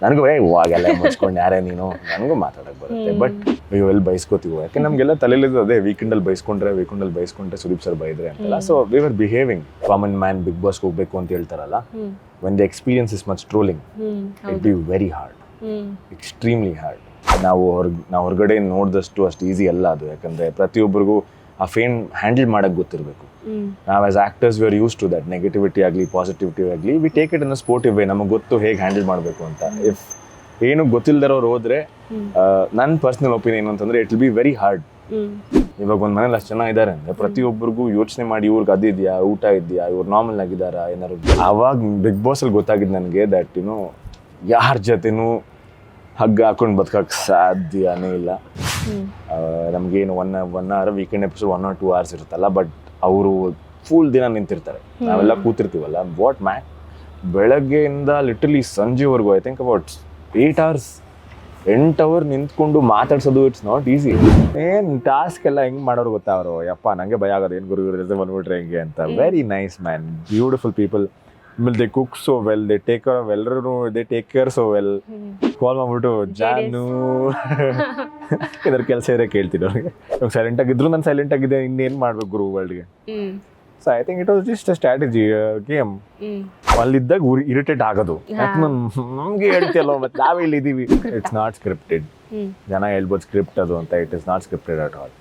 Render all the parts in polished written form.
ನನಗೂ ಇವಾಗೆಲ್ಲ ಮುಚ್ಕೊಂಡು ಯಾರೇ ನೀನು ನನಗೂ ಮಾತಾಡೋಕೆ ಬರುತ್ತೆ. ಬಟ್ ಅಯ್ಯೋ ಎಲ್ಲಿ ಬೈಸ್ಕೋತೀವೋ, ಯಾಕೆ ನಮಗೆಲ್ಲ ತಲೆಯಲ್ಲಿದ್ದು ಅದೇ ವೀಕೆಂಡಲ್ಲಿ ಬೈಸ್ಕೊಂಡ್ರೆ ಸುದೀಪ್ ಸರ್ ಬೈದ್ರೆ ಅಂತಲ್ಲ. So we were behaving common man big ಬಾಸ್ಗೆ ಹೋಗ್ಬೇಕು ಅಂತ ಹೇಳ್ತಾರಲ್ಲ, when the experience is much trolling it be very hard, extremely hard. ನಾವು ಹೊರಗಡೆ ನೋಡಿದಷ್ಟು ಅಷ್ಟು ಈಸಿ ಅಲ್ಲ ಅದು. ಯಾಕಂದರೆ ಪ್ರತಿಯೊಬ್ಬರಿಗೂ ಆ ಫೇಮ್ ಹ್ಯಾಂಡಲ್ ಮಾಡೋಕ್ಕೆ ಗೊತ್ತಿರಬೇಕು. ನಾವು as actors we are used to that. Negativity ಆಗಲಿ ಪಾಸಿಟಿವಿಟಿ ಆಗಲಿ we take it in a sportive way. ನಮಗೆ ಗೊತ್ತು ಹೇಗೆ ಹ್ಯಾಂಡಲ್ ಮಾಡಬೇಕು ಅಂತ. ಇಫ್ ಏನು ಗೊತ್ತಿಲ್ಲದವ್ರು ಹೋದ್ರೆ, ನನ್ನ ಪರ್ಸನಲ್ ಒಪಿನಿಯನ್ ಅಂತಂದ್ರೆ it will be very hard. ಇವಾಗ ಒಂದು ಮನೇಲಿ ಅಷ್ಟು ಜನ ಇದ್ದಾರೆ ಅಂದರೆ ಪ್ರತಿಯೊಬ್ಬರಿಗೂ ಯೋಚನೆ ಮಾಡಿ ಇವ್ರಿಗೆ ಅದಿದೆಯಾ, ಊಟ ಇದೆಯಾ, ಇವ್ರು ನಾರ್ಮಲ್ ಆಗಿದ್ದಾರಾ ಏನಾದ್ರು. ಆವಾಗ ಬಿಗ್ ಬಾಸಲ್ಲಿ ಗೊತ್ತಾಗಿದ್ದು ನನಗೆ ದಟ್ ಯುನೋ ಯಾರ ಜೊತೆನೂ ಹಗ್ಗ ಹಾಕೊಂಡು ಬದುಕಕ್ಕೆ ಸಾಧ್ಯನೇ ಇಲ್ಲ. ನಮಗೇನು one hour weekend episode 1 or 2 hours ಇರುತ್ತಲ್ಲ, ಬಟ್ ಅವರು ಫುಲ್ ದಿನ ನಿಂತಿರ್ತಾರೆ, ನಾವೆಲ್ಲ ಕೂತಿರ್ತೀವಲ್ಲ. ವಾಟ್ ಮ್ಯಾಕ್ ಬೆಳಗ್ಗೆಯಿಂದ ಲಿಟರಲಿ ಸಂಜೆವರೆಗೂ I think about 8 hours 8 hours ನಿಂತ್ಕೊಂಡು ಮಾತಾಡ್ಸೋದು ಇಟ್ಸ್ ನಾಟ್ ಈಸಿ. ಏನು ಟಾಸ್ಕ್ ಎಲ್ಲ ಹೆಂಗೆ ಮಾಡೋರು ಗೊತ್ತಾ ಅವರು, ಯಪ್ಪ ನನಗೆ ಭಯ ಆಗೋದು ಏನು ಗುರು ಇವ್ರ ಬಂದ್ಬಿಟ್ರೆ ಹೆಂಗೆ ಅಂತ. Very nice man, beautiful people. ಆಮೇಲೆ they cook so well, they take care of ಎಲ್ಲರೂ, they take care so well. Call ಮಾಡ್ಬಿಟ್ಟು ಜಾನು ಇದ್ರ ಕೆಲಸ ಇರೋ ಕೇಳ್ತೀನಿ ಅವ್ರಿಗೆ. ಇವಾಗ ಸೈಲೆಂಟ್ ಆಗಿದ್ರು ನಾನು ಸೈಲೆಂಟ್ ಆಗಿದೆ, ಇನ್ನೇನು ಮಾಡ್ಬೇಕು ಗುರು ವರ್ಲ್ಡ್ಗೆ. So I think it was just a strategy game. ಅಲ್ಲಿದ್ದಾಗ ಇರಿಟೇಟ್ ಆಗೋದು, ಯಾಕೆ ನಮ್ಗೆ ಹೇಳ್ತಿಯಲ್ಲ ಮತ್ತೆ ನಾವೇ ಇಲ್ಲಿದ್ದೀವಿ. It's not scripted. ಜನ ಹೇಳ್ಬೋದು ಸ್ಕ್ರಿಪ್ಟ್ ಅದು ಅಂತ, it is not scripted at all.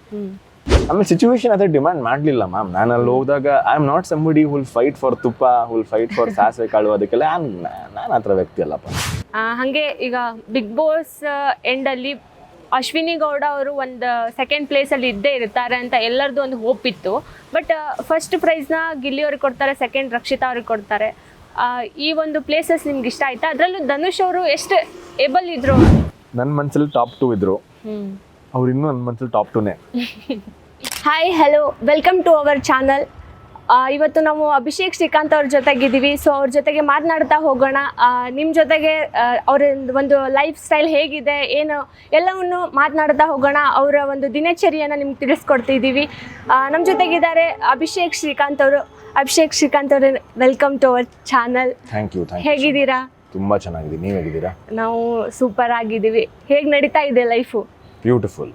ಆಮೇಲೆ ಸಿಚುವೇಶನ್ ಅದೇ ಡಿಮ್ಯಾಂಡ್ ಮಾಡಲಿಲ್ಲ ಮ್ಯಾಮ್. ನಾನು ಅಲ್ಲಿ ಹೋದಾಗ I am not somebody who'll fight for ತುಪ್ಪ, ಹುಲ್ ಫೈಟ್ ಫಾರ್ ಸಾಸಿವೆ ಕಾಳು, ಅದಕ್ಕೆಲ್ಲ ನಾನು ಆ ಥರ ವ್ಯಕ್ತಿ ಅಲ್ಲಪ್ಪ. ಹಾಗೆ ಈಗ ಬಿಗ್ ಬಾಸ್ ಎಂಡಲ್ಲಿ ಅಶ್ವಿನಿ ಗೌಡ ಅವರು ಒಂದು ಸೆಕೆಂಡ್ ಪ್ಲೇಸಲ್ಲಿ ಇದ್ದೇ ಇರ್ತಾರೆ ಅಂತ ಎಲ್ಲರದ್ದು ಒಂದು ಹೋಪ್ ಇತ್ತು. ಬಟ್ ಫಸ್ಟ್ ಪ್ರೈಸ್ನ ಗಿಲ್ಲಿ ಅವ್ರಿಗೆ ಕೊಡ್ತಾರೆ, ಸೆಕೆಂಡ್ ರಕ್ಷಿತಾ ಅವ್ರಿಗೆ ಕೊಡ್ತಾರೆ. ಈ ಒಂದು ಪ್ಲೇಸಸ್ ನಿಮ್ಗೆ ಇಷ್ಟ ಆಯ್ತಾ? ಅದರಲ್ಲೂ ಧನುಷ್ ಅವರು ಎಷ್ಟು ಏಬಲ್ ಇದ್ರು? ನನ್ನ ಮನಸ್ಸಲ್ಲಿ ಟಾಪ್ 2 ಇದ್ರು, ಅವ್ರು ಇನ್ನೂ ನನ್ನ ಮನಸ್ಸಲ್ಲಿ ಟಾಪ್ 2ನೇ. Hi hello, welcome to our channel. ಇವತ್ತು ನಾವು ಅಭಿಷೇಕ್ ಶ್ರೀಕಾಂತ್ ಅವ್ರ ಜೊತೆಗಿದ್ದೀವಿ. ಸೊ ಅವ್ರ ಜೊತೆಗೆ ಮಾತನಾಡ್ತಾ ಹೋಗೋಣ. ನಿಮ್ಮ ಜೊತೆಗೆ ಅವರ ಒಂದು ಲೈಫ್ ಸ್ಟೈಲ್ ಹೇಗಿದೆ ಏನು ಎಲ್ಲವನ್ನು ಮಾತನಾಡ್ತಾ ಹೋಗೋಣ. ಅವರ ಒಂದು ದಿನಚರಿಯನ್ನು ನಿಮ್ಗೆ ತಿಳಿಸ್ಕೊಡ್ತಿದ್ದೀವಿ. ನಮ್ಮ ಜೊತೆಗಿದ್ದಾರೆ ಅಭಿಷೇಕ್ ಶ್ರೀಕಾಂತ್ ಅವರು. ಅಭಿಷೇಕ್ ಶ್ರೀಕಾಂತ್ ಅವರೇ, welcome to our channel. Thank you. ಹೇಗಿದ್ದೀರಾ? ತುಂಬ ಚೆನ್ನಾಗಿದ್ದೀನಿ, ನೀವು ಹೇಗಿದ್ದೀರಾ? ನಾವು ಸೂಪರ್ ಆಗಿದ್ದೀವಿ. ಹೇಗೆ ನಡೀತಾ ಇದೆ ಲೈಫು? ಬ್ಯೂಟಿಫುಲ್.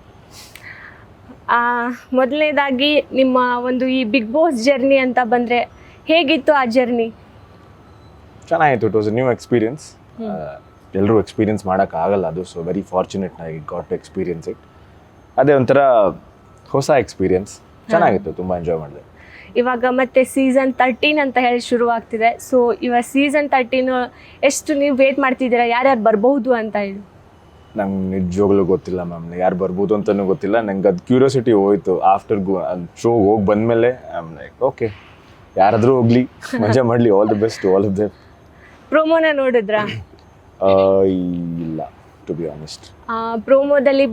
ಮೊದಲನೇದಾಗಿ ನಿಮ್ಮ ಒಂದು ಈ ಬಿಗ್ ಬಾಸ್ ಜರ್ನಿ ಅಂತ ಬಂದರೆ ಹೇಗಿತ್ತು ಆ ಜರ್ನಿ? ಚೆನ್ನಾಗಿತ್ತು. It was a new experience. ಎಲ್ಲರೂ ಎಕ್ಸ್ಪೀರಿಯನ್ಸ್ ಮಾಡೋಕ್ಕಾಗಲ್ಲ ಅದು. So very fortunate I got to experience it. ಅದೇ ಒಂಥರ ಹೊಸ ಎಕ್ಸ್ಪೀರಿಯನ್ಸ್, ಚೆನ್ನಾಗಿತ್ತು, ತುಂಬ ಎಂಜಾಯ್ ಮಾಡಿದೆ. ಇವಾಗ ಮತ್ತೆ ಸೀಸನ್ 13 ಅಂತ ಹೇಳಿ ಶುರುವಾಗ್ತಿದೆ. ಸೊ ಇವಾಗ ಸೀಸನ್ 13 ಎಷ್ಟು ನೀವು ವೇಟ್ ಮಾಡ್ತಿದ್ದೀರಾ? ಯಾರ್ಯಾರು ಬರ್ಬಹುದು ಅಂತ ಹೇಳಿ? ನಂಗೆ ನಿಜವಾಗ್ಲೂ ಗೊತ್ತಿಲ್ಲ ಮ್ಯಾಮ್, ಯಾರು ಬರ್ಬೋದು ಅಂತಲೂ ಗೊತ್ತಿಲ್ಲ. ನಂಗೆ ಅದು ಕ್ಯೂರಿಯಾಸಿಟಿ ಹೋಯಿತು ಆಫ್ಟರ್ ಶೋ ಹೋಗಿ ಬಂದಮೇಲೆ. ಐಮ್ ಲೈಕ್ ಓಕೆ, ಯಾರಾದರೂ ಹೋಗಲಿ, ಮಜಾ ಮಾಡಲಿ, all the best all of them. ಪ್ರೋಮೋನ ನೋಡಿದ್ರಾ? ಇಲ್ಲ, ಟು ಬಿ ಆನೆಸ್ಟ್. ಪ್ರೋಮೋದಲ್ಲಿ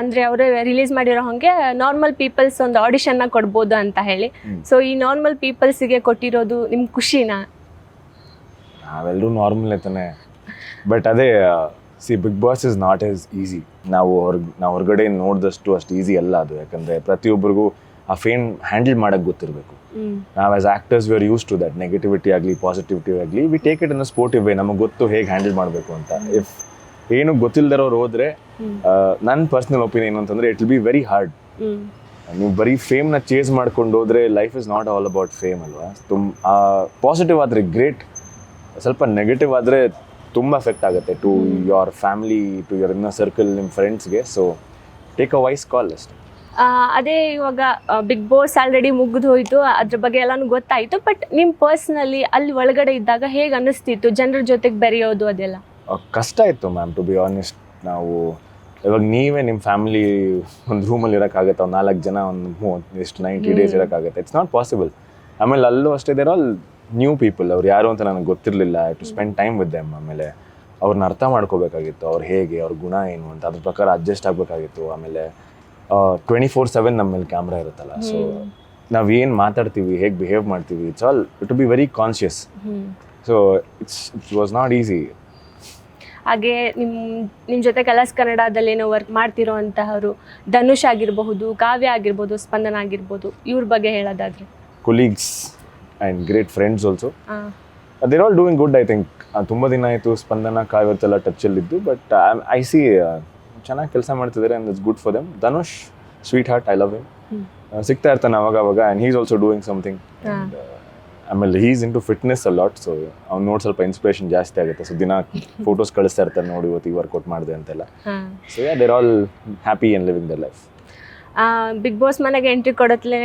ಅಂದರೆ ಅವರು ರಿಲೀಸ್ ಮಾಡಿರೋ ಹಾಗೆ ನಾರ್ಮಲ್ ಪೀಪಲ್ಸ್ ಒಂದು ಆಡಿಷನ್ನ ಕೊಡ್ಬೋದು ಅಂತ ಹೇಳಿ. ಸೊ ಈ ನಾರ್ಮಲ್ ಪೀಪಲ್ಸಿಗೆ ಕೊಟ್ಟಿರೋದು ನಿಮ್ಗೆ ಖುಷಿನಾ? ನಾವೆಲ್ಲರೂ ನಾರ್ಮಲ್ ತಾನೆ. ಬಟ್ ಅದೇ Bigg Boss is not as easy. ನಾವು ಹೊರಗಡೆ ನೋಡಿದಷ್ಟು ಅಷ್ಟು ಈಸಿ ಅಲ್ಲ ಅದು. ಯಾಕಂದರೆ ಪ್ರತಿಯೊಬ್ಬರಿಗೂ ಆ ಫೇಮ್ ಹ್ಯಾಂಡಲ್ ಮಾಡೋಕ್ಕೆ ಗೊತ್ತಿರಬೇಕು. ನಾವು as actors we are used to that. Negativity ಆಗಲಿ ಪಾಸಿಟಿವಿಟಿ ಆಗಲಿ we take it in a sportive way. ನಮಗೆ ಗೊತ್ತು ಹೇಗೆ ಹ್ಯಾಂಡಲ್ ಮಾಡಬೇಕು ಅಂತ. ಇಫ್ ಏನು ಗೊತ್ತಿಲ್ಲದವ್ರು ಹೋದ್ರೆ, ನನ್ನ ಪರ್ಸನಲ್ ಒಪಿನಿಯನ್ ಅಂತಂದರೆ it will be very hard. ನೀವು ಬರೀ ಫೇಮ್ನ ಚೇಸ್ ಮಾಡ್ಕೊಂಡು ಹೋದರೆ life is not all about fame ಅಲ್ವಾ. ಪಾಸಿಟಿವ್ ಆದರೆ ಗ್ರೇಟ್, ಸ್ವಲ್ಪ ನೆಗೆಟಿವ್ ಆದರೆ ತುಂಬ ಎಫೆಕ್ಟ್ ಆಗುತ್ತೆ to your family, to your inner circle, ನಿಮ್ಮ ಫ್ರೆಂಡ್ಸ್ಗೆ. So take a wise call ಅಷ್ಟೇ. ಅದೇ ಇವಾಗ ಬಿಗ್ ಬಾಸ್ ಆಲ್ರೆಡಿ ಮುಗಿದು ಹೋಯಿತು, ಅದ್ರ ಬಗ್ಗೆ ಎಲ್ಲನೂ ಗೊತ್ತಾಯಿತು. ಬಟ್ ನಿಮ್ಮ ಪರ್ಸ್ನಲಿ ಅಲ್ಲಿ ಒಳಗಡೆ ಇದ್ದಾಗ ಹೇಗೆ ಅನ್ನಿಸ್ತಿತ್ತು ಜನರ ಜೊತೆಗೆ ಬೆರೆಯೋದು? ಅದೆಲ್ಲ ಕಷ್ಟ ಇತ್ತು ಮ್ಯಾಮ್, ಟು ಬಿ ಆನೆಸ್ಟ್. ನಾವು ಇವಾಗ ನೀವೇ ನಿಮ್ಮ ಫ್ಯಾಮಿಲಿ ಒಂದು ರೂಮಲ್ಲಿ ಇರೋಕ್ಕಾಗತ್ತೆ, ಒಂದು 4 ಜನ ಒಂದು ಎಷ್ಟು 90 days ಇರೋಕ್ಕಾಗತ್ತೆ? It's not possible. ಆಮೇಲೆ ಅಲ್ಲೂ ಅಷ್ಟೇ, ದೇರ್ ಆಲ್ ನ್ಯೂ ಪೀಪಲ್. ಅವ್ರು ಯಾರು ಅಂತ ನನಗೆ ಗೊತ್ತಿರಲಿಲ್ಲ. To spend time with them. ಆಮೇಲೆ ಅವ್ರನ್ನ ಅರ್ಥ ಮಾಡ್ಕೋಬೇಕಾಗಿತ್ತು, ಅವ್ರು ಹೇಗೆ, ಅವ್ರ ಗುಣ ಏನು ಅಂತ, ಅದ್ರ ಪ್ರಕಾರ ಅಡ್ಜಸ್ಟ್ ಆಗಬೇಕಾಗಿತ್ತು. ಆಮೇಲೆ 24/7 ನಮ್ಮ ಮೇಲೆ ಕ್ಯಾಮ್ರಾ ಇರುತ್ತಲ್ಲ. ಸೊ ನಾವೇನು ಮಾತಾಡ್ತೀವಿ, ಹೇಗೆ ಬಿಹೇವ್ ಮಾಡ್ತೀವಿ, it's all to be very conscious. So it was not easy. ಹಾಗೆ ನಿಮ್ಮ ಜೊತೆ ಕಲರ್ಸ್ ಕನ್ನಡದಲ್ಲಿ ಏನೋ ವರ್ಕ್ ಮಾಡ್ತಿರೋ ಅಂತಹವರು ಧನುಷ್ ಆಗಿರಬಹುದು, ಕಾವ್ಯ ಆಗಿರ್ಬೋದು, ಸ್ಪಂದನ ಆಗಿರ್ಬೋದು, ಇವ್ರ ಬಗ್ಗೆ ಹೇಳೋದಾದ್ರೆ? Colleagues and great friends also. They're all doing good. I think ತುಂಬ ದಿನ ಆಯಿತು ಸ್ಪಂದನ ಕಾವ್ಯತೆಲ್ಲ ಟಚಲ್ಲಿದ್ದು, ಬಟ್ ಐ ಸಿ ಚೆನ್ನಾಗಿ ಕೆಲಸ ಮಾಡ್ತಿದ್ದಾರೆ and it's good for them. Dhanush sweetheart, I love him. ಸಿಗ್ತಾ ಇರ್ತಾನೆ ಅವಾಗ and he's also doing something. ಆಮೇಲೆ he's into fitness a lot, so ಅವ್ನು ನೋಡಿ ಸ್ವಲ್ಪ ಇನ್ಸ್ಪಿರೇಷನ್ ಜಾಸ್ತಿ ಆಗುತ್ತೆ. ಸೊ ದಿನ ಫೋಟೋಸ್ ಕಳಿಸ್ತಾ ಇರ್ತಾರೆ, ನೋಡಿ ಇವತ್ತು ಈ ವರ್ಕೌಟ್ ಮಾಡಿದೆ ಅಂತೆಲ್ಲ. So they're all happy and living the life. Bigg Boss ಮನೆಗೆ ಎಂಟ್ರಿ ಕೊಡೋತ್ಲೇ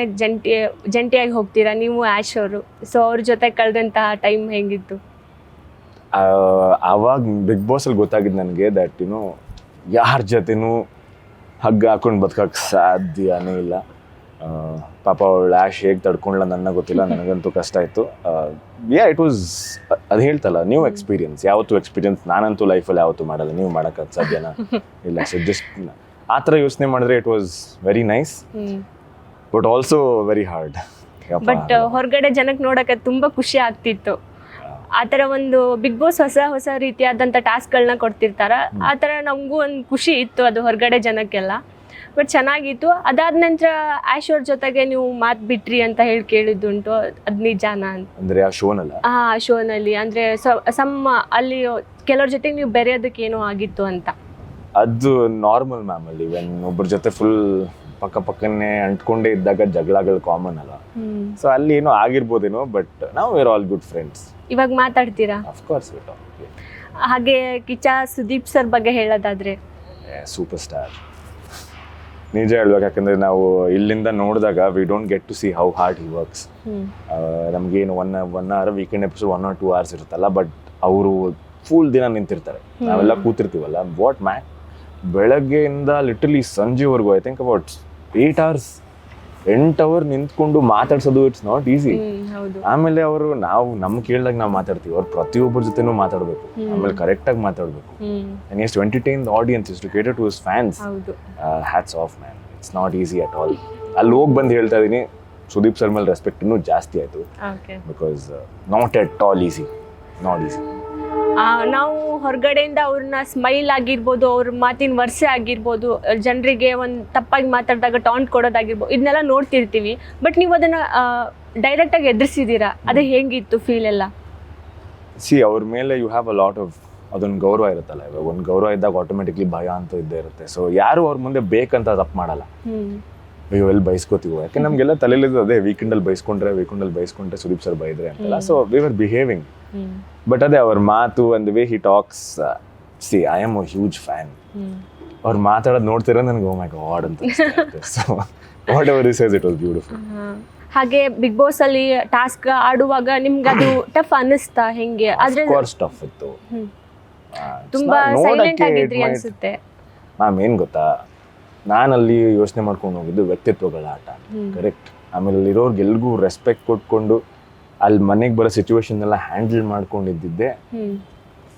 ಜಂಟಿಯಾಗಿ ಹೋಗ್ತೀರಾ ನೀವು ಆ್ಯಶ್ ಅವರು. ಸೊ ಅವ್ರ ಜೊತೆ ಕಳೆದಂತಹ ಟೈಮ್ ಹೆಂಗಿತ್ತು? ಆವಾಗ ಬಿಗ್ ಬಾಸಲ್ಲಿ ಗೊತ್ತಾಗಿದ್ದು ನನಗೆ ದಟ್ ಯಾರ ಜೊತೆನೂ ಹಗ್ಗ ಹಾಕೊಂಡು ಬದುಕಕ್ಕೆ ಸಾಧ್ಯನೇ ಇಲ್ಲ. ಪಾಪ ಅವಳು ಆ್ಯಶ್ ಹೇಗೆ ತಡ್ಕೊಂಡ್ಲ ನನಗೆ ಗೊತ್ತಿಲ್ಲ, ನನಗಂತೂ ಕಷ್ಟ ಆಯಿತು. ಇಟ್ ವಾಸ್, ಅದು ಹೇಳ್ತಲ್ಲ, ನ್ಯೂ ಎಕ್ಸ್ಪೀರಿಯನ್ಸ್. ಯಾವತ್ತೂ ಎಕ್ಸ್ಪೀರಿಯನ್ಸ್ ನಾನಂತೂ ಲೈಫಲ್ಲಿ ಯಾವತ್ತೂ ಮಾಡಲ್ಲ. ನೀವು ಮಾಡೋಕ್ಕೆ ಸಾಧ್ಯನಾ? ಇಲ್ಲ. ಸೊ ಜಸ್ಟ್ ಆ ಥರ ಯೋಚನೆ ಮಾಡಿದ್ರೆ it was very nice, but also very hard. But ಹೊರಗಡೆ ಜನಕ್ಕೆ ನೋಡೋಕೆ ತುಂಬ ಖುಷಿ ಆಗ್ತಿತ್ತು. ಆ ಥರ ಒಂದು ಬಿಗ್ ಬಾಸ್ ಹೊಸ ರೀತಿಯಾದಂಥ ಟಾಸ್ಕ್ಗಳನ್ನ ಕೊಡ್ತಿರ್ತಾರ. ಆ ಥರ ನಮಗೂ ಒಂದು ಖುಷಿ ಇತ್ತು, ಅದು ಹೊರಗಡೆ ಜನಕ್ಕೆಲ್ಲ. ಬಟ್ ಚೆನ್ನಾಗಿತ್ತು. ಅದಾದ ನಂತರ ಆ್ಯಶ್ ಅವ್ರ ಜೊತೆಗೆ ನೀವು ಮಾತು ಬಿಟ್ರಿ ಅಂತ ಹೇಳಿ ಕೇಳಿದ್ದುಂಟು, ಅದು ನಿಜಾನ ಅಂತ? ಅಂದರೆ ಆ ಶೋನಲ್ಲ? ಆ ಶೋನಲ್ಲಿ ಅಂದರೆ ಅಲ್ಲಿ ಕೆಲವ್ರ ಜೊತೆಗೆ ನೀವು ಬೆರೆಯೋದಕ್ಕೆ ಏನೋ ಆಗಿತ್ತು ಅಂತ. ಅದು ನಾರ್ಮಲ್ ಮ್ಯಾಮ್. ಅಲ್ಲಿ ವೆನ್ ಒಬ್ಬರ ಜೊತೆ ಫುಲ್ ಪಕ್ಕನೇ ಅಂಟ್ಕೊಂಡೇ ಇದ್ದಾಗ ಜಗಳಗಳು ಕಾಮನ್ ಅಲ್ಲ. ಸೊ ಅಲ್ಲಿ ಏನೋ ಆಗಿರ್ಬೋದೇನೋ, ಬಟ್ ನಾವು ವೇರ್ ಆಲ್ ಗುಡ್ ಫ್ರೆಂಡ್ಸ್. ಇವಾಗ ಮಾತಾಡ್ತೀರಾ? Of course. ಹಾಗೆ ಕಿಚ್ಚ ಸುದೀಪ್ ಸರ್ ಬಗ್ಗೆ ಹೇಳೋದಾದ್ರೆ? Super star. ನಿಜ ಹೇಳ್ಬೇಕು, ಯಾಕಂದರೆ ನಾವು ಇಲ್ಲಿಂದ ನೋಡಿದಾಗ we don't get to see how hard he works. ನಮಗೇನು one hour weekend episode 1 or 2 hours ಇರುತ್ತಲ್ಲ, ಬಟ್ ಅವರು ಫುಲ್ ದಿನ ನಿಂತಿರ್ತಾರೆ, ನಾವೆಲ್ಲ ಕೂತಿರ್ತೀವಲ್ಲ. ವಾಟ್ ಮ್ಯಾನ್, ಬೆಳಗ್ಗೆಯಿಂದ ಲಿಟರಲಿ ಸಂಜೆವರೆಗೂ I think about 8 hours 8 hours ನಿಂತ್ಕೊಂಡು ಮಾತಾಡ್ಸೋದು ಇಟ್ಸ್ ನಾಟ್ ಈಸಿ. ಆಮೇಲೆ ಅವರು ನಮ್ ಕೇಳಿದಾಗ ನಾವು ಮಾತಾಡ್ತೀವಿ, ಅವ್ರು ಪ್ರತಿಯೊಬ್ಬರ ಜೊತೆನೂ ಮಾತಾಡಬೇಕು, ಆಮೇಲೆ ಕರೆಕ್ಟಾಗಿ ಮಾತಾಡಬೇಕು. And as to entertain the audience, is to cater to his fans. Hats off man, it's not easy at all. ಅಲ್ಲಿ ಹೋಗಿ ಬಂದು ಹೇಳ್ತಾ ಇದೀನಿ, ಸುದೀಪ್ ಸರ್ ಮೇಲೆ ರೆಸ್ಪೆಕ್ಟ್ ಇನ್ನೂ ಜಾಸ್ತಿ ಆಯಿತು. Because not at all easy, not easy. ನಾವು ಹೊರಗಡೆಯಿಂದ ಅವ್ರನ್ನ ಸ್ಮೈಲ್ ಆಗಿರ್ಬೋದು, ಅವ್ರ ಮಾತಿನ ವರ್ಷೆ ಆಗಿರ್ಬೋದು, ಜನರಿಗೆ ಒಂದು ತಪ್ಪಾಗಿ ಮಾತಾಡಿದಾಗ ಟಾಂಟ್ ಕೊಡೋದಾಗಿರ್ಬೋದು, ಇದನ್ನೆಲ್ಲ ನೋಡ್ತಿರ್ತೀವಿ. ಬಟ್ ನೀವು ಅದನ್ನು ಡೈರೆಕ್ಟಾಗಿ ಎದುರಿಸಿದ್ದೀರಾ, ಅದೇ ಹೇಗಿತ್ತು ಫೀಲ್ ಎಲ್ಲ? ಸಿ, ಅವ್ರ ಮೇಲೆ you have a lot of ಅದೊಂದು ಗೌರವ ಇರುತ್ತಲ್ಲ. ಇವಾಗ ಒಂದು ಗೌರವ ಇದ್ದಾಗ ಆಟೋಮೆಟಿಕ್ಲಿ ಭಯ ಅಂತ ಇದ್ದೇ ಇರುತ್ತೆ. ಸೊ ಯಾರು ಅವ್ರ ಮುಂದೆ ಬೇಕಂತ ತಪ್ಪು ಮಾಡಲ್ಲ. ಅಯ್ಯೋ ಎಲ್ಲಿ ಬೈಸ್ಕೋತೀವೋ, ಯಾಕೆ ನಮಗೆಲ್ಲ ತಲೆಯಲ್ಲಿದ್ದು ಅದೇ, ವೀಕೆಂಡಲ್ಲಿ ಬೈಸ್ಕೊಂಡ್ರೆ ಸುದೀಪ್ ಸರ್ ಬೈದ್ರೆ ಅಂತೆಲ್ಲ. So we were behaving. But ಅದೇ ಅವ್ರ ಮಾತು and the way he tax, C I am a huge fan. ಅವ್ರು ಮಾತಾಡೋದು ನೋಡ್ತಿರೋ ನನಗೆ ಓ ಮೈ ಗಾಡ್ ಅಂತ. So what ever he says, it was beautiful. ಹಾಗೆ ಬಿಗ್ ಬಾಸ್ ಅಲ್ಲಿ ಟಾಸ್ಕ್ ಆಡುವಾಗ ನಿಮ್ಗೆ ಅದು ಟಫ್ ಅನ್ನಿಸ್ತಾ ಹೆಂಗೆ? ಆದ್ರೆ ಟಫ್ ಇತ್ತು, ತುಂಬಾ ಸೈಲೆಂಟ್ ಆಗಿದ್ರಿ ಅನ್ಸುತ್ತೆ. ಮ್ಯಾಮ್ ಏನ್ ಗೊತ್ತಾ, ನಾನಲ್ಲಿ ಯೋಚನೆ ಮಾಡ್ಕೊಂಡು ಹೋಗಿದ್ದು ವ್ಯಕ್ತಿತ್ವಗಳ ಆಟ, ಕರೆಕ್ಟ್. ಆಮೇಲೆ ಇರೋರ್ಗೆಲ್ಗೂ ರೆಸ್ಪೆಕ್ಟ್ ಕೊಟ್ಕೊಂಡು ಅಲ್ಲಿ ಮನೆಗೆ ಬರೋ ಸಿಚುವೇಶನ್ ಎಲ್ಲ ಹ್ಯಾಂಡಲ್ ಮಾಡ್ಕೊಂಡಿದ್ದಿದ್ದೆ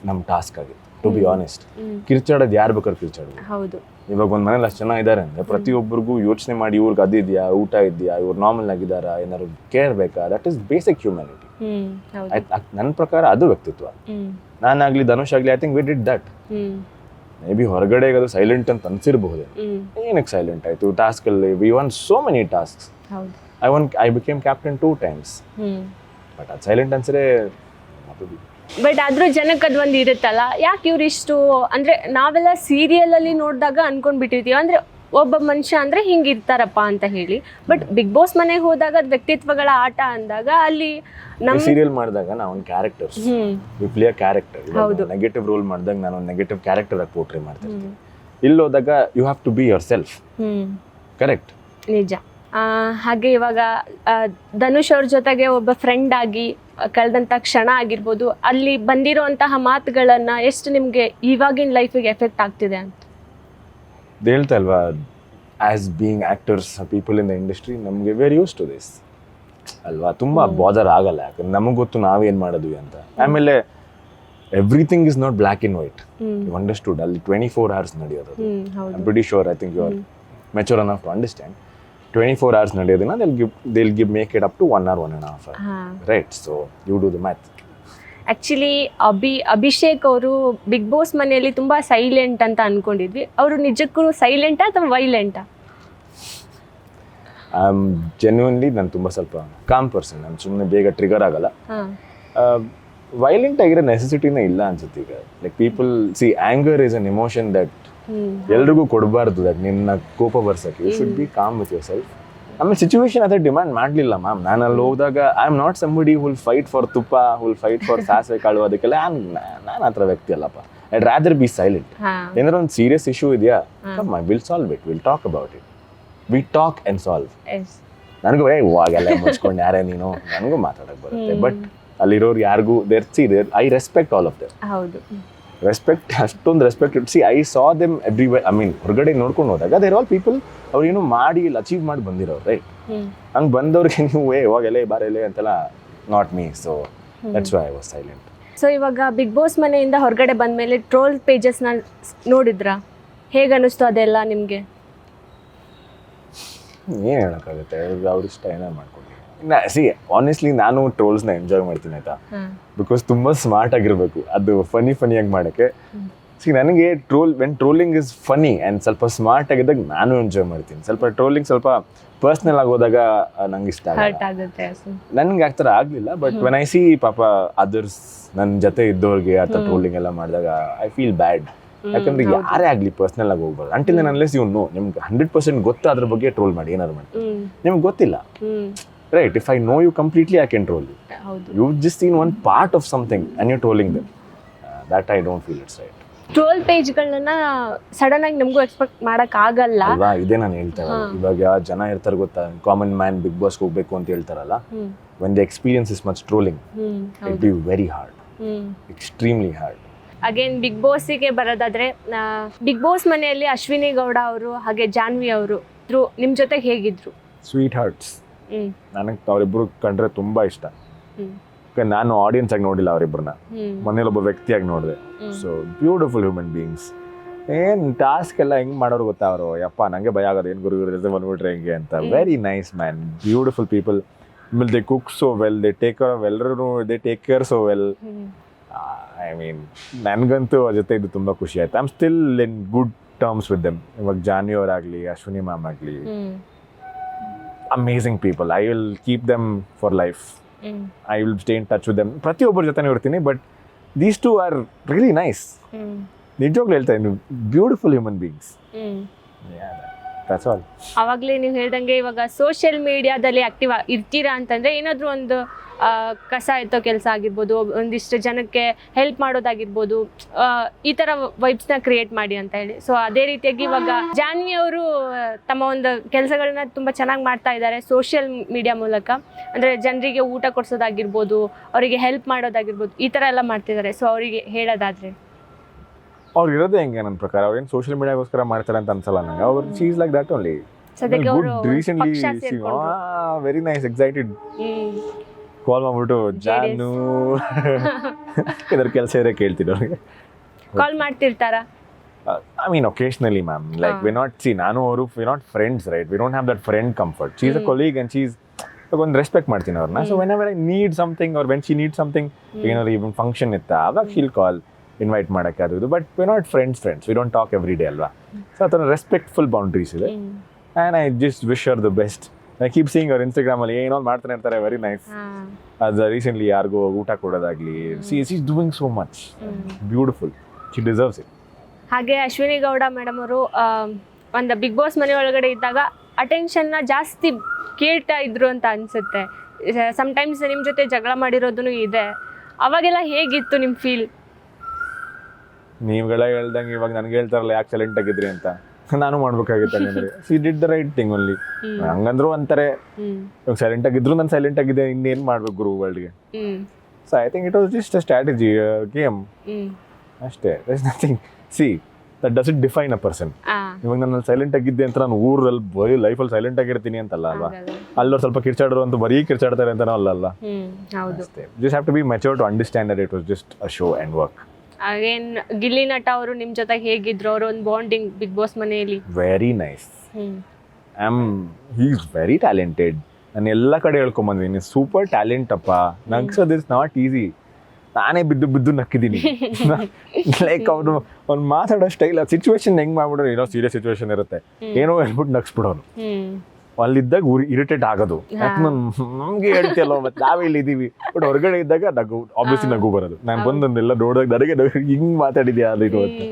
ನಮ್ಮ ಟಾಸ್ಕ್ ಆಗಿತ್ತು, ಟು ಬಿ ಆನೆಸ್ಟ್. ಕಿರ್ಚಾಡೋದು ಯಾರು ಬೇಕಾದ್ರೂ ಕಿರ್ಚಾಡೋದು. ಇವಾಗ ಒಂದು ಮನೇಲಿ ಅಷ್ಟು ಜನ ಇದ್ದಾರೆ ಅಂದರೆ ಪ್ರತಿಯೊಬ್ಬರಿಗೂ ಯೋಚನೆ ಮಾಡಿ, ಇವ್ರಿಗೆ ಅದಿದೆಯಾ, ಊಟ ಇದೆಯಾ, ಇವ್ರು ನಾರ್ಮಲ್ ಆಗಿದ್ದಾರಾ, ಏನಾದ್ರು ಕೇರ್ ಬೇಕಾ, ದಟ್ ಈಸ್ ಬೇಸಿಕ್ ಹ್ಯೂಮ್ಯಾನಿಟಿ. ನನ್ನ ಪ್ರಕಾರ ಅದು ವ್ಯಕ್ತಿತ್ವ. ನಾನಾಗ್ಲಿ ಧನುಷ್ ಆಗಲಿ, I think we did that. Maybe ಹೊರಗಡೆ ಅದು ಸೈಲೆಂಟ್ ಅಂತ ಅನ್ಸಿರಬಹುದು. ಏನಕ್ಕೆ ಸೈಲೆಂಟ್ ಆಯಿತು? ಟಾಸ್ಕಲ್ಲಿ we won so many tasks. I became captain 2 times. But ಅದು ಸೈಲೆಂಟ್ ಅನ್ಸರೆ. ಬಟ್ ಆದ್ರೂ ಜನಕ್ಕೆ ಅದು ಒಂದು ಇರುತ್ತಲ್ಲ, ಯಾಕೆ ಇವ್ರು ಇಷ್ಟು ಅಂದರೆ ನಾವೆಲ್ಲ ಸೀರಿಯಲಲ್ಲಿ ನೋಡಿದಾಗ ಅನ್ಕೊಂಡ್ಬಿಟ್ಟಿರ್ತೀವಿ, ಅಂದರೆ ಒಬ್ಬ ಮನುಷ್ಯ ಅಂದರೆ ಹಿಂಗೆ ಇರ್ತಾರಪ್ಪ ಅಂತ ಹೇಳಿ. ಬಟ್ ಬಿಗ್ ಬಾಸ್ ಮನೆಗೆ ಹೋದಾಗ ಅದು ವ್ಯಕ್ತಿತ್ವಗಳ ಆಟ ಅಂದಾಗ ಅಲ್ಲಿ ನಮ್ಮ ಸೀರಿಯಲ್ ಮಾಡಿದಾಗ ನಾವು ಒಂದು characters, we play a character. Negative role ಮಾಡಿದಾಗ ನಾನು ಒಂದು ನೆಗೆಟಿವ್ ಕ್ಯಾರೆಕ್ಟರ್ ಆಗಿ ಪೋರ್ಟ್ರೇ ಮಾಡ್ತೀನಿ. ಇಲ್ಲಿ ಹೋದಾಗ you have to be yourself. Correct, ನಿಜ. ಹಾಗೆ ಇವಾಗ ಧನುಷ್ ಅವ್ರ ಜೊತೆಗೆ ಒಬ್ಬ ಫ್ರೆಂಡ್ ಆಗಿ ಕಳೆದಂಥ ಕ್ಷಣ ಆಗಿರ್ಬೋದು, ಅಲ್ಲಿ ಬಂದಿರೋಂತಹ ಮಾತುಗಳನ್ನು ಎಷ್ಟು ನಿಮಗೆ ಇವಾಗಿನ ಲೈಫಿಗೆ ಎಫೆಕ್ಟ್ ಆಗ್ತಿದೆ ಅಂತ? ಹೇಳ್ತಾ ಅಲ್ವಾ, as being actors, people in the industry, ನಮಗೆ ವೇರ್ ಯೂಸ್ ಟು ದಿಸ್ ಅಲ್ವಾ. ತುಂಬ ಬಾದರ್ ಆಗಲ್ಲ, ಯಾಕಂದ್ರೆ ನಮಗೆ ಗೊತ್ತು ನಾವೇನು ಮಾಡೋದು ಅಂತ. ಆಮೇಲೆ everything is not black in white, you understood. ಅಲ್ಲಿ 24 hours ನಡೆಯೋದು. I am pretty sure, I think you are mature enough to understand. 24 hours ನಡೆಯೋದನ್ನ they'll give make it up to 1 or 1.5 hours. Right, so you do the math. Actually Abhishek ಅವರು big Boss ಮನೆಯಲ್ಲಿ ತುಂಬ silent ಅಂತ ಅಂದ್ಕೊಂಡಿದ್ವಿ. ಅವರು ನಿಜಕ್ಕೂ ಸೈಲೆಂಟಾ ಅಥವಾ ವೈಲೆಂಟಾ? Genuinely ನಾನು ತುಂಬ ಸ್ವಲ್ಪ ಕಾಮ್ ಪರ್ಸನ್. ನಾನು ಸುಮ್ಮನೆ ಬೇಗ ಟ್ರಿಗರ್ ಆಗಲ್ಲ. ವೈಲೆಂಟ್ ಆಗಿರೋ ನೆಸೆಸಿಟಿನೇ ಇಲ್ಲ ಅನ್ಸುತ್ತೆ ಈಗ. Like people see anger is an emotion that ಎಲ್ರಿಗೂ ಕೊಡಬಾರ್ದು, ದಟ್ ನಿನ್ನ ಕೋಪ ಬರ್ಸಕ್ಕೆ. You should be calm with yourself. ಆಮೇಲೆ ಸಿಚುವೇಶನ್ ಅದೇ ಡಿಮ್ಯಾಂಡ್ ಮಾಡಲಿಲ್ಲ ಮ್ಯಾಮ್. ನಾನು ಅಲ್ಲಿ ಹೋದಾಗ I am not somebody who'll fight for ತುಪ್ಪ, ಹುಲ್ ಫೈಟ್ ಫಾರ್ ಸಾಸಿವೆ ಕಾಳು, ಅದಕ್ಕೆಲ್ಲ ನಾನು ಆ ಥರ ವ್ಯಕ್ತಿ ಅಲ್ಲಪ್ಪ. ಐಡ್ ರಾದರ್ ಬಿ ಸೈಲೆಂಟ್. ಏನಾದ್ರು ಒಂದು ಸೀರಿಯಸ್ ಇಶ್ಯೂ ಇದೆಯಾ, come will solve it, will talk about it, we talk and solve. ನನಗೂ ಇವಾಗೆಲ್ಲ ಮುಚ್ಕೊಂಡು ಯಾರೇ ನೀನು, ನನಗೂ ಮಾತಾಡಕ್ಕೆ ಬರುತ್ತೆ. ಬಟ್ ಅಲ್ಲಿರೋರು ಯಾರಿಗೂ I respect all of them. ಹೌದು, ರೆಸ್ಪೆಕ್ಟ್, ಅಷ್ಟೊಂದು respect. C I saw them everywhere. I mean ಹೊರಗಡೆ ನೋಡ್ಕೊಂಡು ಹೋದಾಗ ದೇರ್ ಆಲ್ ಪೀಪಲ್ ಅವ್ರು ಏನೋ ಮಾಡಿ ಇಲ್ಲಿ ಅಚೀವ್ ಮಾಡಿ ಬಂದಿರೋರು, ರೈಟ್? ಹಂಗೆ ಬಂದವ್ರಿಗೆ ನೀವು ಇವಾಗೆಲ್ಲ ಬಾರೆಲೆ ಅಂತೆಲ್ಲ not me. So that's why I was silent. So ಇವಾಗ ಬಿಗ್ ಬಾಸ್ ಮನೆಯಿಂದ ಹೊರಗಡೆ ಬಂದಮೇಲೆ ಟ್ರೋಲ್ ಪೇಜಸ್ನ ನೋಡಿದ್ರಾ? ಹೇಗೆ ಅನ್ನಿಸ್ತು ಅದೆಲ್ಲ ನಿಮಗೆ? ಏನು ಹೇಳೋಕ್ಕಾಗುತ್ತೆ, ಅವ್ರ ಇಷ್ಟ ಏನಾರು ಮಾಡ್ಕೊಂಡು. ಸಿ ಆನೆಸ್ಟ್ಲಿ ನಾನು ಟ್ರೋಲ್ಸ್ನ ಎಂಜಾಯ್ ಮಾಡ್ತೀನಿ, ಆಯ್ತಾ? ಬಿಕಾಸ್ ತುಂಬ ಸ್ಮಾರ್ಟ್ ಆಗಿರಬೇಕು ಅದು ಫನಿಯಾಗಿ ಮಾಡೋಕ್ಕೆ. ಸಿ ನನಗೆ ಟ್ರೋಲಿಂಗ್ ಇಸ್ ಫನಿ ಆ್ಯಂಡ್ ಸ್ವಲ್ಪ ಸ್ಮಾರ್ಟ್ ಆಗಿದ್ದಾಗ ನಾನು ಎಂಜಾಯ್ ಮಾಡ್ತೀನಿ. ಸ್ವಲ್ಪ ಟ್ರೋಲಿಂಗ್ ಸ್ವಲ್ಪ ಪರ್ಸ್ನಲ್ ಆಗೋದಾಗ ನಂಗೆ ಇಷ್ಟ ಆಗುತ್ತೆ. ನನಗೆ ಆ ಥರ ಆಗಲಿಲ್ಲ. ಬಟ್ ವೆನ್ ಐ ಸಿ ಪಾಪ ಅದರ್ಸ್ ನನ್ನ ಜೊತೆ ಇದ್ದವ್ರಿಗೆ ಆ ಥರ ಟ್ರೋಲಿಂಗ್ ಎಲ್ಲ ಮಾಡಿದಾಗ ಐ ಫೀಲ್ ಬ್ಯಾಡ್. ಯಾಕಂದ್ರೆ ಯಾರೇ ಆಗಲಿ ಪರ್ಸ್ನಲ್ ಆಗಿ ಹೋಗ್ಬಾರ್ದು. Until then unless you know, ನಿಮ್ಗೆ 100% ಗೊತ್ತು ಅದ್ರ ಬಗ್ಗೆ ಟ್ರೋಲ್ ಮಾಡಿ, ಏನಾದ್ರು ಮಾಡಿ. ನಿಮ್ಗೆ ಗೊತ್ತಿಲ್ಲ, right? If I know you completely I can troll you. You just seen one part of something and you trolling them. That I don't feel it's right. Troll ಪೇಜ್ಗಳನ್ನ ಸಡನ್ ಆಗಿ ನಮಗೂ ಎಕ್ಸ್ಪೆಕ್ಟ್ ಮಾಡೋಕ್ಕಾಗಲ್ಲ ಅಲ್ವಾ? ಇದೇ ನಾನು ಹೇಳ್ತಾರೆ. ಇವಾಗ ಜನ ಇರ್ತಾರೆ ಗೊತ್ತಾ, ಕಾಮನ್ ಮ್ಯಾನ್ ಬಿಗ್ ಬಾಸ್ ಹೋಗ್ಬೇಕು ಅಂತ ಹೇಳ್ತಾರಲ್ಲ, when the experience is much trolling, it be very hard, extremely hard. Again big ಬಾಸಿಗೆ ಬರೋದಾದ್ರೆ, ಬಿಗ್ ಬಾಸ್ ಮನೆಯಲ್ಲಿ ಅಶ್ವಿನಿ ಗೌಡ ಅವರು ಹಾಗೆ ಜಾನ್ವಿ ಅವರು ನಿಮ್ಮ ಜೊತೆಗೆ ಹೇಗಿದ್ರು? Sweethearts. ನನಗೆ ಅವರಿಬ್ಬರು ಕಂಡ್ರೆ ತುಂಬ ಇಷ್ಟ. ನಾನು ಆಡಿಯನ್ಸ್ ಆಗಿ ನೋಡಿಲ್ಲ ಅವರಿಬ್ಬರನ್ನ, ಮನೇಲಿ ಒಬ್ಬ ವ್ಯಕ್ತಿಯಾಗಿ ನೋಡಿದೆ. So beautiful human beings. ಏನು ಟಾಸ್ಕ್ ಎಲ್ಲ ಹೆಂಗೆ ಮಾಡೋರು ಗೊತ್ತಾ ಅವರು? ಯಪ್ಪ ನನಗೆ ಭಯ ಆಗೋದು, ಏನು ಗುರು ಜೊತೆ ಬಂದ್ಬಿಟ್ರೆ ಹೆಂಗೆ ಅಂತ. Very nice man, beautiful people. ಆಮೇಲೆ they cook so well, they take care of ಎಲ್ಲರೂ, they take care so well. I mean ನನಗಂತೂ ಅವ್ರ ಜೊತೆ ಇದು ತುಂಬ ಖುಷಿ ಆಯ್ತು. I am still in good terms with them. ಇವಾಗ ಜಾನ್ವಿ ಅವರಾಗಲಿ, ಅಶ್ವಿನಿ ಮ್ಯಾಮ್ ಆಗಲಿ, amazing people. I will keep them for life. I will stay in touch with them. ಪ್ರತಿಯೊಬ್ಬರ ಜೊತೆ ಇರ್ತೀನಿ. But these two are really nice. ನಿಜವಾಗ್ಲೂ ಹೇಳ್ತಾ ಇದ್ದೀನಿ, beautiful human beings. That's all. ಅವಾಗಲೇ ನೀವು ಹೇಳ್ದಂಗೆ ಇವಾಗ ಸೋಷಿಯಲ್ ಮೀಡಿಯಾದಲ್ಲಿ ಆಕ್ಟಿವ್ ಇರ್ತೀರಾ ಅಂತಂದರೆ ಏನಾದರೂ ಒಂದು ಕಸ ಎತ್ತೋ ಕೆಲಸ ಆಗಿರ್ಬೋದು, ಒಂದಿಷ್ಟು ಜನಕ್ಕೆ ಹೆಲ್ಪ್ ಮಾಡೋದಾಗಿರ್ಬೋದು, ಈ ಥರ ವೈಬ್ಸ್ನ ಕ್ರಿಯೇಟ್ ಮಾಡಿ ಅಂತ ಹೇಳಿ. ಸೊ ಅದೇ ರೀತಿಯಾಗಿ ಇವಾಗ ಜಾನ್ವಿ ಅವರು ತಮ್ಮ ಒಂದು ಕೆಲಸಗಳನ್ನ ತುಂಬ ಚೆನ್ನಾಗಿ ಮಾಡ್ತಾ ಇದ್ದಾರೆ ಸೋಷಿಯಲ್ ಮೀಡಿಯಾ ಮೂಲಕ. ಅಂದರೆ ಜನರಿಗೆ ಊಟ ಕೊಡಿಸೋದಾಗಿರ್ಬೋದು, ಅವರಿಗೆ ಹೆಲ್ಪ್ ಮಾಡೋದಾಗಿರ್ಬೋದು, ಈ ಥರ ಎಲ್ಲ ಮಾಡ್ತಿದ್ದಾರೆ. ಸೊ ಅವರಿಗೆ ಹೇಳೋದಾದರೆ ಅವ್ರು ಇರೋದೇ ಹೆಂಗೆ ನನ್ನ ಪ್ರಕಾರ? ಅವ್ರೇನು ಸೋಷಿಯಲ್ ಮೀಡಿಯಾಗೋಸ್ಕರ ಮಾಡ್ತಾರೆ ಅಂತ ಅನ್ಸಲ್ಲ ನನಗೆ. ಅವ್ರು she is like that only. Recently very nice, excited call ಮಾಡ್ಬಿಟ್ಟು ಜಾನು ಇದ್ರ ಕೆಲಸ ಇರೋ ಕೇಳ್ತೀನಿ ಅವ್ರಿಗೆ. ಕಾಲ್ ಮಾಡ್ತಿರ್ತಾರಾ? I mean, occasionally, ma'am. Like, we're not, see, we're not friends, right? We don't have that friend comfort. She's a colleague and she's ಒಂದು respect ಮಾಡ್ತೀನಿ ಅವ್ರನ್ನ. So when ever I need something R when she need something, ಏನಾದ್ರು even function ಇತ್ತ ಅವಾಗ ಶೀಲ್ ಕಾಲ್, invite ಮಾಡೋಕ್ಕೆ ಅದು. But we not friends, we don't talk every day ಅಲ್ವಾ? So ಆ ಥರ ರೆಸ್ಪೆಕ್ಟ್ಫುಲ್ ಬೌಂಡ್ರೀಸ್ ಇದೆ. And I just wish her the best. I keep seeing ಅವ್ರ ಇನ್ಸ್ಟಾಗ್ರಾಮಲ್ಲಿ ಏನೋ ಮಾಡ್ತಾನೆ ಇರ್ತಾರೆ, ವೆರಿ ನೈಸ್. ಅದು ರೀಸೆಂಟ್ಲಿ ಯಾರಿಗೂ ಊಟ ಕೊಡೋದಾಗಲಿ, she is doing so much beautiful. She deserves it. ಹಾಗೆ ಅಶ್ವಿನಿ ಗೌಡ ಮೇಡಮ್ ಅವರು ಒಂದು ಬಿಗ್ ಬಾಸ್ ಮನೆ ಒಳಗಡೆ ಇದ್ದಾಗ ಅಟೆನ್ಷನ್ನ ಜಾಸ್ತಿ ಕೇಳ್ತಾ ಇದ್ರು ಅಂತ ಅನಿಸುತ್ತೆ. ಸಮ್ಟೈಮ್ಸ್ ನಿಮ್ಮ ಜೊತೆ ಜಗಳ ಮಾಡಿರೋದು ಇದೆ. ಅವಾಗೆಲ್ಲ ಹೇಗಿತ್ತು ನಿಮ್ಮ ಫೀಲ್? ನೀವುಗಳ ಹೇಳ್ದಂಗೆ ಇವಾಗ ನನಗೆ ಹೇಳ್ತಾರಲ್ಲ ಯಾಕೆ ಸೈಲೆಂಟ್ ಆಗಿದ್ರಿ ಅಂತ, ನಾನು ಮಾಡ್ಬೇಕಾಗಿತ್ತು. ಹಂಗಂದ್ರೆ she did the right thing only. ಹಂಗಂದ್ರು ಅಂತಾರೆ, ಇವಾಗ ಸೈಲೆಂಟ್ ಆಗಿದ್ರು ನಾನು ಸೈಲೆಂಟ್ ಆಗಿದೆ, ಇನ್ನೇನು ಮಾಡ್ಬೇಕು ಗುರು ವರ್ಲ್ಡ್ಗೆ. So I think it was just a strategy game ಅಷ್ಟೇ. That's nothing. See that doesn't define a person. ಇವಾಗ ನಾನು ಸೈಲೆಂಟ್ ಆಗಿದ್ದೆ ಅಂತ ನಾನು ಊರಲ್ಲಿ ಬರೀ ಲೈಫಲ್ಲಿ ಸೈಲೆಂಟ್ ಆಗಿರ್ತೀನಿ ಅಂತಲ್ಲ ಅಲ್ವಾ? ಅಲ್ಲವ್ರು ಸ್ವಲ್ಪ ಕಿರ್ಚಾಡೋರು ಅಂತ ಬರೀ ಕಿರ್ಚಾಡ್ತಾರೆ ಅಂತನೂ ಅಲ್ಲ. Just have to be mature to understand that it was just a show and work. Again Gilli Nata ಅವರು ನಿಮ್ಮ ಜೊತೆ ಹೇಗಿದ್ರು? ಅವ್ರ ಒಂದು ಬಾಂಡಿಂಗ್ ಬಿಗ್ ಬಾಸ್ ಮನೆಯಲ್ಲಿ very nice. He is very talented. ನಾನು ಎಲ್ಲ ಕಡೆ ಹೇಳ್ಕೊಂಬಂದಿದ್ದೀನಿ, ಸೂಪರ್ ಟ್ಯಾಲೆಂಟ್ ಅಪ್ಪ. ನಗ್ಸೋದು ಇಸ್ ನಾಟ್ ಈಸಿ. ನಾನೇ ಬಿದ್ದು ನಕ್ಕಿದ್ದೀನಿ. ಲೈಕ್ ಅವ್ನು ಅವ್ನು ಮಾತಾಡೋ ಸ್ಟೈಲ್, ಆ ಸಿಚುವೇಶನ್ ಹೆಂಗೆ ಮಾಡ್ಬಿಡೋರು, ಏನೋ ಸೀರಿಯಸ್ ಸಿಚುವೇಶನ್ ಇರುತ್ತೆ, ಏನೋ ಹೇಳ್ಬಿಟ್ಟು ನಗ್ಸ್ಬಿಡೋನು. ಅಲ್ಲಿದ್ದಾಗ ಇರಿಟೇಟ್ ಆಗೋದು ಯಾಕೆ ನಮ್ಗೆ ಹೇಳ್ತಿಯಲ್ಲ ಮತ್ತೆ ನಾವೇ ಇಲ್ಲಿ ಇದೀವಿ ಬಟ್ ಹೊರಗಡೆ ಇದ್ದಾಗ ನಗು ಆಬ್ವಿಯಸ್ಲಿ ನಗು ಬರೋದು ನಾನು ಬಂದೊಂದೆಲ್ಲ ನೋಡಿದಾಗ ನನಗೆ ಹಿಂಗ್ ಮಾತಾಡಿದ್ಯಾ ಅದು ಇದು ಅಂತ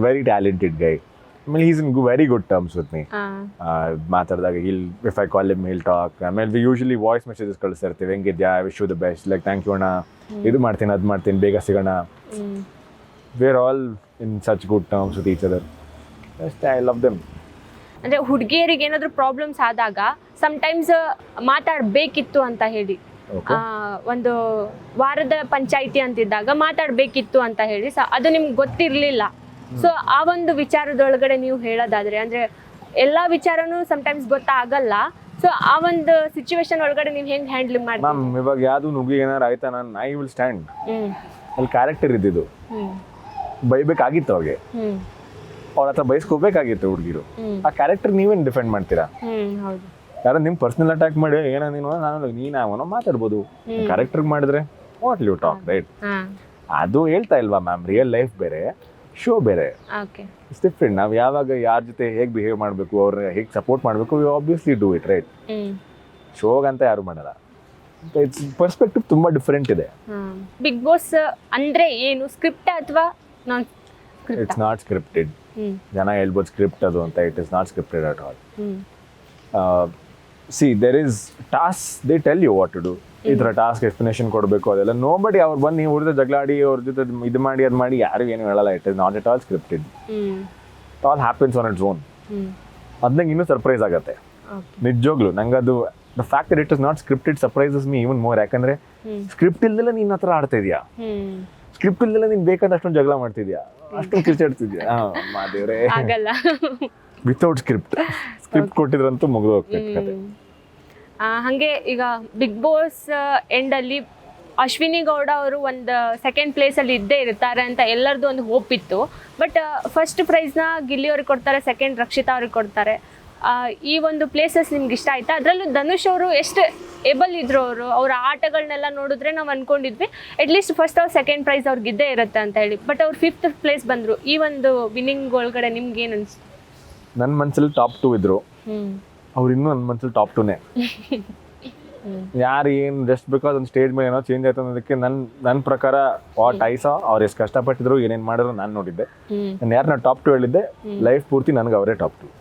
ವೆರಿ ಟ್ಯಾಲೆಂಟೆಡ್ ಗೈ ಆಮೇಲೆ is in very good terms with me ಮಾತಾಡಿದಾಗ ಇಲ್ಲಿ if I call him he'll talk ಆಮೇಲೆ ವಿ ಯೂಶಲಿ ವಾಯ್ಸ್ ಮೆಸೇಜಸ್ ಕಳಿಸ್ತಾ ಇರ್ತೀವಿ ಹೆಂಗಿದ್ಯಾ I wish you the best like thank you ಅಣ್ಣ ಇದು ಮಾಡ್ತೀನಿ ಅದು ಮಾಡ್ತೀನಿ ಬೇಗ ಸಿಗೋಣ we are all in such good terms with each other I love them ಅಂದ್ರೆ ಹುಡುಗಿಯರಿಗೆ ಏನಾದ್ರು ಪ್ರಾಬ್ಲಮ್ಸ್ ಆದಾಗ ಸಮ್ಟೈಮ್ಸ್ ಮಾತಾಡ್ಬೇಕಿತ್ತು ಅಂತ ಹೇಳಿ ಒಂದು ವಾರದ ಪಂಚಾಯಿತಿ ಅಂತಿದ್ದಾಗ ಮಾತಾಡ್ಬೇಕಿತ್ತು ಅಂತ ಹೇಳಿ ಅದು ನಿಮ್ಗೆ ಗೊತ್ತಿರ್ಲಿಲ್ಲ ಸೊ ಆ ಒಂದು ವಿಚಾರದೊಳಗಡೆ ನೀವು ಹೇಳೋದಾದ್ರೆ ಅಂದ್ರೆ ಎಲ್ಲಾ ವಿಚಾರನೂ ಸಮ್ಟೈಮ್ಸ್ ಗೊತ್ತಾಗಲ್ಲ ಸೊ ಆ ಒಂದು ಸಿಚುವೇಶನ್ ಒಳಗಡೆ ನೀವು ಹೆಂಗ್ ಹ್ಯಾಂಡಲ್ ಮಾಡ್ತೀವಿ ಮ್ಯಾಮ್ ಇವಾಗ ಯಾವ್ದು ನುಗ್ಗಿ ಏನಾರು ಆಯ್ತಾ ನಾನು ಐ ವಿಲ್ ಸ್ಟ್ಯಾಂಡ್ ಅಲ್ಲಿ ಕ್ಯಾರೆಕ್ಟರ್ ಇದ್ದಿದ್ದು ಬೈಬೇಕಾಗಿತ್ತು ಅವ್ರಿಗೆ ಅವ್ರ ಹತ್ರ ಬಯಸ್ಕೋಬೇಕಾಗಿತ್ತು ಹುಡುಗಿರು ಆ ಕ್ಯಾರೆಕ್ಟರ್ ನೀವೇನು ಡಿಫೆಂಡ್ ಮಾಡ್ತೀರಾ ಯಾರು ನಿಮ್ ಪರ್ಸನಲ್ ಅಟ್ಯಾಕ್ ಮಾಡಿ ಏನೋ ನೀನು ನಾನು ನೀನಾವನೋ ಮಾತಾಡ್ಬೋದು ಕ್ಯಾರೆಕ್ಟರ್ ಮಾಡಿದ್ರೆ ವಾಟ್ ಯು ಟಾಕ್ ರೈಟ್ ಅದು ಹೇಳ್ತಾ ಇಲ್ವಾ ಮ್ಯಾಮ್ ರಿಯಲ್ ಲೈಫ್ ಬೇರೆ ಶೋ ಬೇರೆ ಇಟ್ಸ್ ಡಿಫ್ರೆಂಟ್ ನಾವು ಯಾವಾಗ ಯಾರ ಜೊತೆ ಹೇಗೆ ಬಿಹೇವ್ ಮಾಡಬೇಕು ಅವ್ರ ಹೇಗೆ ಸಪೋರ್ಟ್ ಮಾಡಬೇಕು we obviously do it right ಶೋಗಂತ ಯಾರು ಮಾಡಲ್ಲ ಇಟ್ಸ್ ಪರ್ಸ್ಪೆಕ್ಟಿವ್ ತುಂಬಾ ಡಿಫರೆಂಟ್ ಇದೆ ಬಿಗ್ ಬಾಸ್ ಅಂದ್ರೆ ಏನು ಸ್ಕ್ರಿಪ್ಟ್ ಅಥವಾ ನಾನ್ ಇಟ್ಸ್ ನಾಟ್ ಸ್ಕ್ರಿಪ್ಟೆಡ್ ಜನ ಹೇಳ್ಬೋದು ಸ್ಕ್ರಿಪ್ಟ್ ಅದು ಅಂತ it is not scripted at all see there is task they tell you what to do ಈ ಥರ ಟಾಸ್ಕ್ ಎಕ್ಸ್ಪ್ಲನೇಷನ್ ಕೊಡಬೇಕು ಅದೆಲ್ಲ ನೋ ಬಡಿ ಅವ್ರು ಬಂದು ನೀವು ಅವ್ರ ಜೊತೆ ಜಗಳಾಡಿ ಅವ್ರ ಜೊತೆ ಇದು ಮಾಡಿ ಅದು ಮಾಡಿ ಯಾರು ಏನು ಹೇಳಲ್ಲ it is not at all scripted it all happens on its own ಅದು ನಂಗೆ ಇನ್ನೂ ಸರ್ಪ್ರೈಸ್ ಆಗುತ್ತೆ ನಿಜವಾಗ್ಲು ನಂಗೆ ಅದು the fact that it is not scripted surprises me even more ಯಾಕಂದ್ರೆ ಸ್ಕ್ರಿಪ್ಟ್ ಇಲ್ದೆಲ್ಲ ನೀನ್ ಹತ್ರ ಆಡ್ತಾ ಇದೀಯಾ ಸ್ಕ್ರಿಪ್ಟ್ ಇಲ್ದೆಲ್ಲ ನೀನ್ ಬೇಕಂತ ಅಷ್ಟೊಂದು ಜಗಳ ಮಾಡ್ತಿದ್ಯಾ ಅಷ್ಟೊಂದು ಕಿರ್ಚಾಡ್ತಿದ್ಯಾ ಮಾದೇವ್ರೆ ಆಗಲ್ಲ ವಿತೌಟ್ ಸ್ಕ್ರಿಪ್ಟ್ ಕೊಟ್ಟಿದ್ರಂತೂ ಮುಗಿದು ಹೋಗ್ತೈತೆ ಕತೆ ಹಾಗೆ ಈಗ ಬಿಗ್ ಬಾಸ್ ಎಂಡ್ ಅಲ್ಲಿ ಅಶ್ವಿನಿ ಗೌಡ ಅವರು ಒಂದು ಸೆಕೆಂಡ್ ಪ್ಲೇಸ್ ಅಲ್ಲಿ ಇದ್ದೇ ಇರ್ತಾರೆ ಅಂತ ಎಲ್ಲರದು ಒಂದು ಹೋಪ್ ಇತ್ತು ಬಟ್ ಫಸ್ಟ್ ಪ್ರೈಸ್ನ ಗಿಲ್ಲಿ ಅವ್ರಿಗೆ ಕೊಡ್ತಾರೆ ಸೆಕೆಂಡ್ ರಕ್ಷಿತಾ ಅವ್ರಿಗೆ ಕೊಡ್ತಾರೆ ಈ ಒಂದು ಪ್ಲೇಸಸ್ ನಿಮ್ಗೆ ಇಷ್ಟ ಆಯ್ತಾ ಅದರಲ್ಲೂ ಧನುಷ್ ಅವರು ಎಷ್ಟು ಏಬಲ್ ಇದ್ರು ಅವರ ಆಟಗಳನ್ನೆಲ್ಲ ನೋಡಿದ್ರೆ ನಾವು ಅನ್ಕೊಂಡಿದ್ವಿ ಅಟ್ಲೀಸ್ಟ್ ಫಸ್ಟ್ ಅವ್ರು ಸೆಕೆಂಡ್ ಪ್ರೈಸ್ ಅವ್ರಿಗೆ ಇದ್ದೇ ಇರುತ್ತೆ ಅಂತ ಹೇಳಿ ಬಟ್ ಅವ್ರು 5th ಪ್ಲೇಸ್ ಬಂದ್ರು ಈ ಒಂದು ವಿನ್ನಿಂಗ್ ಒಳಗಡೆ ನಿಮ್ಗೆ ಏನು ಅನ್ಸ್ತು ನನ್ನ ಮನಸ್ಸಲ್ಲಿ ಟಾಪ್ 2 ಇದ್ರು ಅವ್ರು ಇನ್ನೂ ನನ್ನ ಮನಸ್ಸಲ್ಲಿ ಟಾಪ್ 2ನೇ ಯಾರು ಏನು ಜಸ್ಟ್ ಬಿಕಾಸ್ ಒಂದು ಸ್ಟೇಜ್ ಮೇಲೆ ಏನೋ ಚೇಂಜ್ ಆಯ್ತು ಅನ್ನೋದಕ್ಕೆ ನನ್ನ ಪ್ರಕಾರ ವಾಟ್ ಐ ಸಾ ಅವ್ರು ಎಷ್ಟು ಕಷ್ಟಪಟ್ಟಿದ್ರು ಏನೇನು ಮಾಡಿದ್ರು ನಾನು ನೋಡಿದ್ದೆ ನಾನು ಯಾರು ಟಾಪ್ 2 ಹೇಳಿದ್ದೆ ಲೈಫ್ ಪೂರ್ತಿ ನನಗೆ ಅವರೇ ಟಾಪ್ 2